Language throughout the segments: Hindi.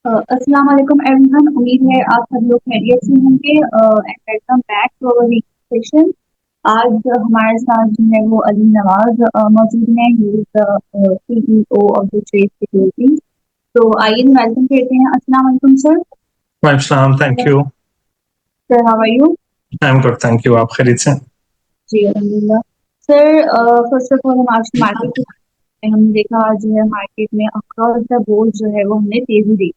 अस्सलाम वालेकुम एवरीवन। उम्मीद है आप सब लोग खैरियत से होंगे and welcome back to our session. आज हमारे साथ जो है वो अली नवाज मौजूद हैं। He is the CEO of the trade securities. तो आइए वेलकम कहते हैं। अस्सलाम वालेकुम सर। वालेकुम सलाम, thank you. Sir how are you? I am good, thank you. आप खैरियत से? जी अल्हम्दुलिल्लाह। सर फर्स्ट ऑफ ऑल हम आज मार्केट के हमने देखा आज जो है मार्केट में अक्रॉस द बोर्ड जो है वो हमने तेजी देखी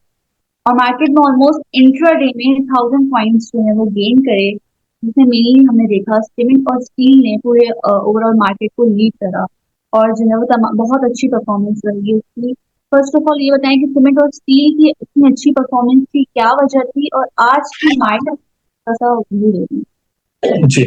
और मार्केट में ऑलमोस्ट इंट्राडे में 1000 पॉइंट्स जो है वो गेन करे, जिसमें मेनली हमने देखा सीमेंट और स्टील ने पूरे ओवरऑल मार्केट को लीड करा और जो है वो बहुत अच्छी परफॉर्मेंस रही है उसकी। फर्स्ट ऑफ ऑल ये बताएं कि सीमेंट और स्टील की इतनी अच्छी परफॉर्मेंस की क्या वजह थी और आज की मार्केट कैसा व्यू देगी? जी,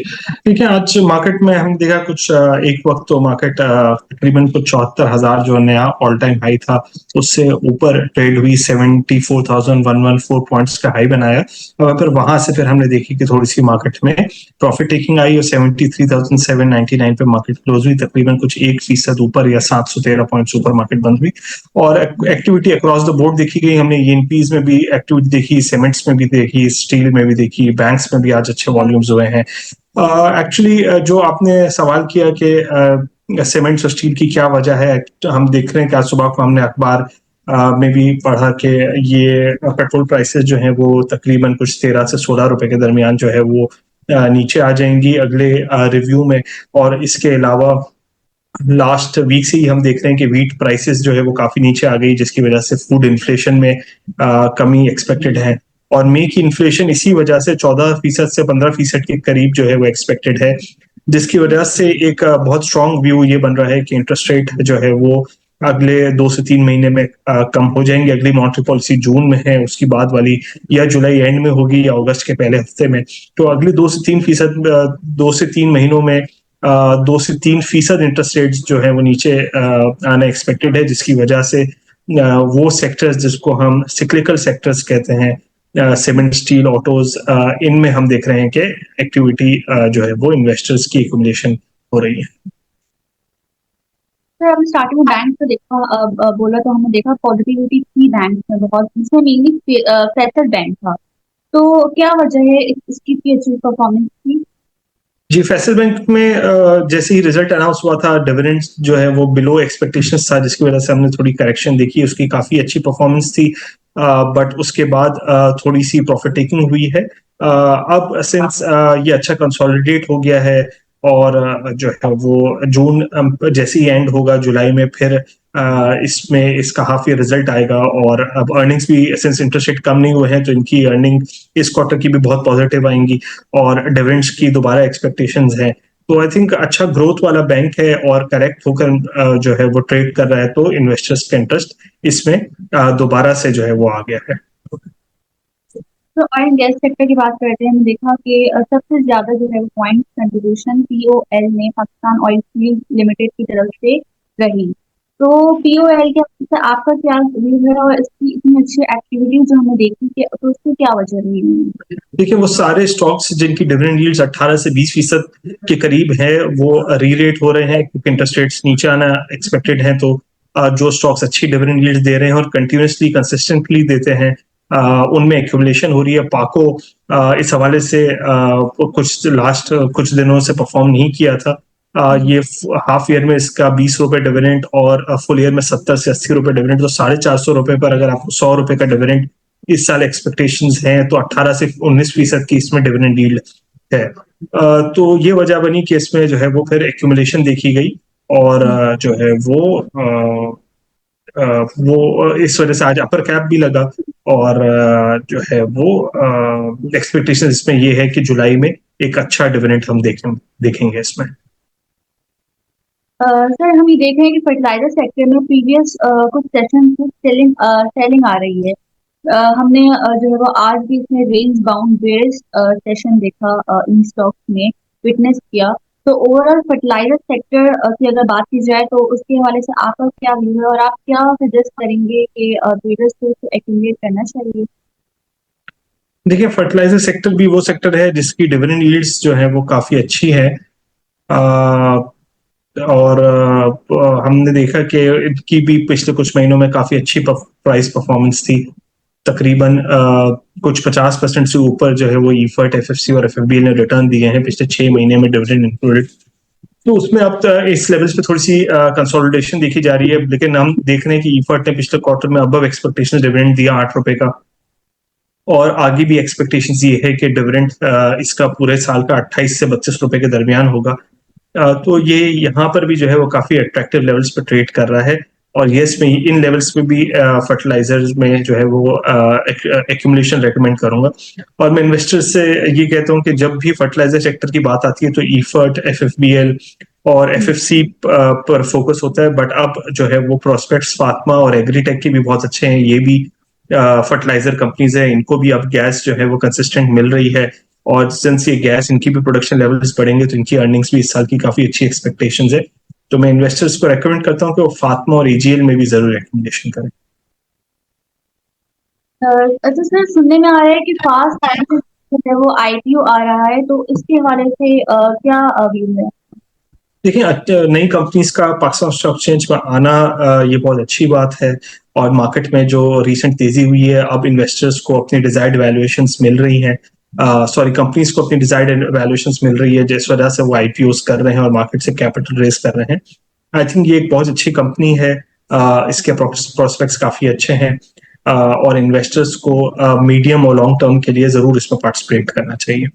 देखिए आज मार्केट में हमने देखा कुछ एक वक्त तो मार्केट तकरीबन कुछ 74,000 जो नया ऑल टाइम हाई था उससे ऊपर ट्रेड हुई। 74,114 पॉइंट्स का हाई बनाया और फिर वहां से फिर हमने देखी कि थोड़ी सी मार्केट में प्रॉफिट टेकिंग आई और 73,799 पे मार्केट क्लोज हुई। तकरीबन कुछ 1% ऊपर या 713 पॉइंट्स ऊपर मार्केट बंद हुई और एक्टिविटी अक्रॉस द बोर्ड देखी गई। हमने ईएनपीज में भी एक्टिविटी देखी, सीमेंट्स में भी देखी, स्टील में भी देखी, बैंक्स में भी आज अच्छे वॉल्यूम्स हुए हैं। एक्चुअली जो आपने सवाल किया कि सीमेंट्स और स्टील की क्या वजह है, हम देख रहे हैं कि आज सुबह को हमने अखबार में भी पढ़ा कि ये पेट्रोल प्राइसेस जो हैं वो तकरीबन कुछ 13 से 16 रुपए के दरमियान जो है वो नीचे आ जाएंगी अगले रिव्यू में। और इसके अलावा लास्ट वीक से ही हम देख रहे हैं कि व्हीट प्राइसेस जो है वो काफी नीचे आ गई, जिसकी वजह से फूड इन्फ्लेशन में कमी एक्सपेक्टेड है। और मे की इन्फ्लेशन इसी वजह से 14% से 15% के करीब जो है वो एक्सपेक्टेड है, जिसकी वजह से एक बहुत स्ट्रॉन्ग व्यू ये बन रहा है कि इंटरेस्ट रेट जो है वो अगले 2 से 3 महीने में कम हो जाएंगे। अगली मॉनेटरी पॉलिसी जून में है, उसकी बाद वाली या जुलाई एंड में होगी या अगस्त के पहले हफ्ते में। तो अगले 2 से 3%, 2 से 3 महीनों में 2 से 3% इंटरेस्ट रेट्स जो है वो नीचे आना एक्सपेक्टेड है, जिसकी वजह से वो सेक्टर्स जिसको हम सिक्लिकल सेक्टर्स कहते हैं, सीमेंट, स्टील, ऑटोज, इनमें हम देख रहे हैं कि एक्टिविटी जो है वो इन्वेस्टर्स की एकुमुलेशन हो रही है। सर हमने स्टार्टिंग में बैंक से देखा, बोला तो हमने देखा पॉजिटिविटी थी बैंक में बहुत, जिसमें मेनली फेडरल बैंक था। तो क्या वजह है इसकी इतनी अच्छी परफॉर्मेंस की? जी, फैसल बैंक में जैसे ही रिजल्ट अनाउंस हुआ था, डिविडेंड्स जो है वो बिलो एक्सपेक्टेशंस था, जिसकी वजह से हमने थोड़ी करेक्शन देखी। उसकी काफी अच्छी परफॉर्मेंस थी, बट उसके बाद थोड़ी सी प्रॉफिट टेकिंग हुई है। अब सिंस ये अच्छा कंसोलिडेट हो गया है और जो है वो जून जैसे ही एंड होगा, जुलाई में फिर इसमें इसका हाफ ईयर रिजल्ट आएगा और अब अर्निंग्स भी सिंस इंटरेस्ट रेट कम नहीं हुए हैं तो इनकी अर्निंग इस क्वार्टर की भी बहुत पॉजिटिव आएंगी और डिविडेंड्स की दोबारा एक्सपेक्टेशंस हैं। तो आई थिंक अच्छा ग्रोथ वाला बैंक है और करेक्ट होकर जो है वो ट्रेड कर रहा है, तो इन्वेस्टर्स का इंटरेस्ट इसमें दोबारा से जो है वो आ गया है। तो ऑयल एंड गैस सेक्टर की बात करते हैं। हमने देखा कि सबसे ज्यादा जो है पॉइंट कंट्रीब्यूशन पीओएल ने पाकिस्तान ऑयल फील्ड लिमिटेड की तरफ से रही। तो पीओएल के से आपका क्या व्यू है और इसकी इतनी अच्छी एक्टिविटी जो हमने देखी कि तो उसकी क्या वजह रही है? देखिए, वो सारे स्टॉक्स जिनकी डिविडेंड यील्ड्स 18 से 20% के करीब है वो री रेट हो रहे हैं, क्योंकि इंटरेस्ट रेट्स नीचे आना एक्सपेक्टेड है। तो जो स्टॉक्स अच्छी डिविडेंड यील्ड्स दे रहे हैं और कंटिन्यूसली कंसिस्टेंटली देते हैं, उनमें एक्यूमुलेशन हो रही है। पाको इस हवाले से कुछ लास्ट कुछ दिनों से परफॉर्म नहीं किया था। ये हाफ ईयर में इसका 20 रुपए डिविडेंड और फुल ईयर में 70 से 80 रुपए डिविडेंड, तो 450 रुपए पर अगर आपको 100 रुपए का डिविडेंड इस साल एक्सपेक्टेशंस हैं, तो 18 से 19% की इसमें डिविडेंड यील्ड है। तो ये वजह बनी कि इसमें जो है वो फिर एक्यूमुलेशन देखी गई और जो है वो इस वजह से आज अपर कैप भी लगा और जो है वो एक्सपेक्टेशन इसमें ये है कि जुलाई में एक अच्छा डिविडेंड हम देखेंगे इसमें। सर हम ये देख रहे हैं कि फर्टिलाइजर सेक्टर में प्रीवियस कुछ सेशन से सेलिंग सेलिंग आ रही है। हमने जो है वो आज भी इसमें रेंज बाउंड बेयर्स सेशन देखा, इन स्टॉक्स में विटनेस किया। तो ओवरऑल फर्टिलाइजर सेक्टर की अगर बात की जाए तो उसके हवाले से आपका क्या व्यू है और आप क्या सजेस्ट करेंगे कि ट्रेडर्स को एक्यूमुलेट करना चाहिए? देखिए, फर्टिलाइजर सेक्टर भी वो सेक्टर है जिसकी डिविडेंड यील्ड्स जो है वो काफी अच्छी है। और हमने देखा कि इनकी भी पिछले कुछ महीनों में काफी अच्छी प्राइस परफॉर्मेंस थी। तकरीबन कुछ 50% से ऊपर जो है वो ईफर्ट, एफएफसी और एफएफबीएल ने रिटर्न दिए हैं पिछले 6 महीने में, डिविडेंड इंक्लूडेड। तो उसमें अब इस लेवल्स पे थोड़ी सी कंसोलिडेशन देखी जा रही है, लेकिन हम देख रहे हैं कि ईफर्ट ने पिछले क्वार्टर में अबव एक्सपेक्टेशन डिविडेंड दिया 8 रुपए का, और आगे भी एक्सपेक्टेशंस ये है कि डिविडेंड इसका पूरे साल का 28 से 32 रुपए के दरमियान होगा। तो ये यहाँ पर भी जो है वो काफी अट्रैक्टिव लेवल्स पे ट्रेड कर रहा है। और यस, मैं इन लेवल्स पे भी फर्टिलाइजर्स में जो है वो एक्यूमुलेशन रेकमेंड करूंगा। और मैं इन्वेस्टर्स से ये कहता हूँ कि जब भी फर्टिलाइजर सेक्टर की बात आती है तो ईफर्ट, एफएफबीएल और एफएफसी पर फोकस होता है, बट अब जो है वो प्रोस्पेक्ट्स, फातमा और एग्रीटेक के भी बहुत अच्छे हैं। ये भी फर्टिलाइजर कंपनीज है, इनको भी अब गैस जो है वो कंसिस्टेंट मिल रही है, और सिंस ये गैस, इनकी भी प्रोडक्शन लेवल्स बढ़ेंगे तो इनकी अर्निंग्स भी इस साल की काफी अच्छी एक्सपेक्टेशंस है। तो मैं इन्वेस्टर्स को रेकमेंड करता हूँ कि वो फातमा और एजीएल में भी जरूर रिकमेंडेशन करें। अच्छा सर, सुनने में आ रहा है कि फास्ट टाइम से जो है वो आईपीओ आ रहा है, तो इसके हवाले से क्या व्यू है? देखिए, नई कंपनीज का पाकिस्तान स्टॉक एक्सचेंज में आना ये बहुत अच्छी बात है, और मार्केट में जो रिसेंट तेजी हुई है, अब इन्वेस्टर्स को अपनी डिजायर्ड वैल्यूएशंस मिल रही हैं, सॉरी, कंपनीज को अपनी डिजायर्ड वैल्यूएशंस मिल रही है, जिस वजह से वो आईपीओस कर रहे हैं और मार्केट से कैपिटल रेज कर रहे हैं। आई थिंक ये एक बहुत अच्छी कंपनी है, इसके प्रोस्पेक्ट्स काफी अच्छे हैं, और इन्वेस्टर्स को मीडियम और लॉन्ग टर्म के लिए जरूर इसमें पार्टिसिपेट करना चाहिए।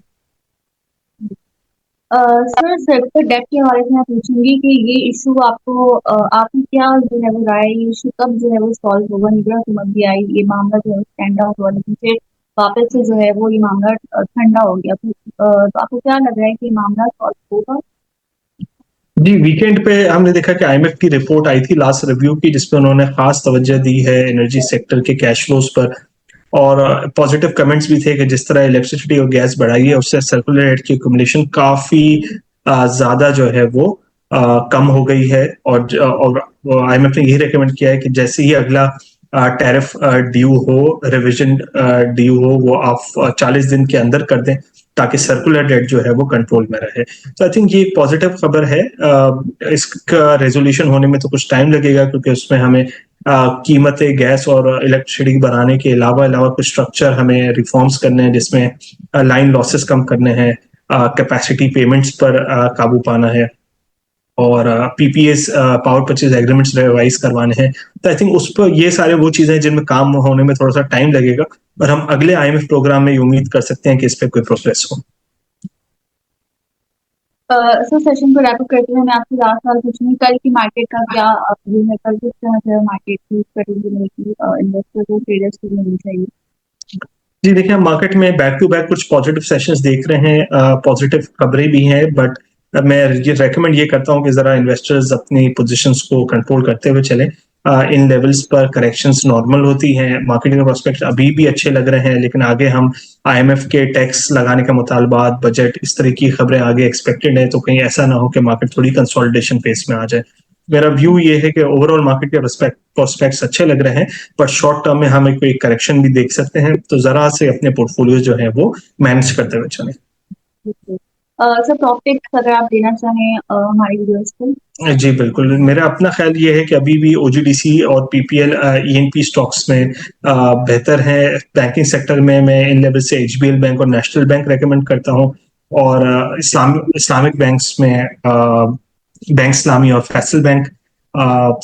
सर, सेक्टर डेट के हवाले से मैं पूछूंगी कि ये इशू आपको आपकी क्या जो है वो राय है, ये इशू कब जो है वो सॉल्व होगा? निगरान हुकूमत भी आई, ये मामला जो है स्टैंड आउट हुआ, लेकिन फिर वापस से जो है वो ये मामला ठंडा हो गया। तो आपको क्या लग रहा है कि ये मामला सॉल्व होगा? जी, वीकेंड पे हमने देखा कि आईएमएफ की रिपोर्ट आई थी लास्ट रिव्यू की, जिसमें उन्होंने खास तवज्जो दी है एनर्जी सेक्टर के कैश फ्लोज पर, और पॉजिटिव कमेंट्स भी थे कि जिस तरह इलेक्ट्रिसिटी और गैस बढ़ाई है उससे सर्कुलर हेड की एक्यूमुलेशन काफी ज्यादा जो है वो कम हो गई है, और आईएमएफ ने यही रेकमेंड किया है कि जैसे ही अगला टैरिफ ड्यू हो, रिविजन ड्यू हो, वो आप 40 दिन के अंदर कर दें, ताकि सर्कुलर डेट जो है वो कंट्रोल में रहे। तो आई थिंक ये एक पॉजिटिव खबर है। इसका रेजोल्यूशन होने में तो कुछ टाइम लगेगा, क्योंकि उसमें हमें कीमतें गैस और इलेक्ट्रिसिटी बनाने के अलावा कुछ स्ट्रक्चर हमें रिफॉर्म्स करने हैं, जिसमें लाइन लॉसेस कम करने हैं, कैपेसिटी पेमेंट्स पर काबू पाना है, और PPS, power purchase agreements revise करवाने हैं। तो आई थिंक उस पर ये सारे वो चीजें हैं जिनमें काम होने में थोड़ा सा टाइम लगेगा, पर हम अगले आईएमएफ प्रोग्राम में ये उम्मीद कर सकते हैं कि इस पर कोई प्रोग्रेस हो। सर, सेशन को रैप अप करते हुए मैं आपसे लास्ट सवाल पूछूंगी, कल की मार्केट का क्या व्यू है? कल किस तरह से मार्केट की स्ट्रेटेजी रहेगी, इन्वेस्टर को, ट्रेडर्स को मिलनी चाहिए? जी देखिए, हम मार्केट में बैक टू बैक कुछ पॉजिटिव सेशंस देख रहे हैं, पॉजिटिव खबरें भी हैं, बट मैं ये रेकमेंड ये करता हूं कि जरा इन्वेस्टर्स अपनी पोजीशंस को कंट्रोल करते हुए चलें। इन लेवल्स पर करेक्शंस नॉर्मल होती हैं, मार्केटिंग के प्रोस्पेक्ट अभी भी अच्छे लग रहे हैं, लेकिन आगे हम आईएमएफ के टैक्स लगाने का मुतालबात, बजट, इस तरह की खबरें आगे एक्सपेक्टेड है, तो कहीं ऐसा ना हो कि मार्केट थोड़ी कंसोलिडेशन फेस में आ जाए। मेरा व्यू ये है कि ओवरऑल मार्केट के प्रोस्पेक्ट्स अच्छे लग रहे हैं, पर शॉर्ट टर्म में हम एक करेक्शन भी देख सकते हैं, तो जरा से अपने पोर्टफोलियो जो है वो मैनेज करते हुए चलें। सर, टॉपिक अगर आप देना चाहें हमारे व्यूअर्स को। जी बिल्कुल, मेरा अपना ख्याल ये है कि अभी भी ओजीडीसी और पीपीएल ईएनपी स्टॉक्स में बेहतर है। बैंकिंग सेक्टर में मैं इन लेवल से एचबीएल बैंक और नेशनल बैंक रेकमेंड करता हूँ, और इस्लामिक बैंक्स में बैंक इस्लामी और फैसल बैंक।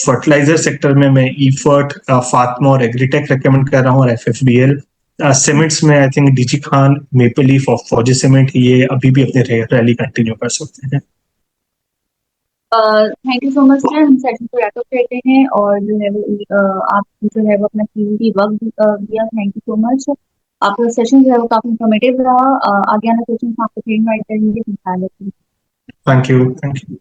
फर्टिलाइजर सेक्टर में मैं ईफर्ट, फातमा और एग्रीटेक रेकमेंड कर रहा हूँ, और एफएफबीएल। सीमेंट्स में I think DG Khan, maple leaf और फौजी सीमेंट, ये अभी भी अपने रैली कंटिन्यू कर सकते हैं। Thank you so much sir, हम सेशन को रैप अप करते हैं, और जो है वो आप जो है वो अपना कीमती वक्त दिया, थैंक यू सो मच। आपका सेशन जो है वो काफी इंफॉर्मेटिव रहा। आगे आने सेशन में आपको ट्रेन राइट करेंगे। Thank you, thank you.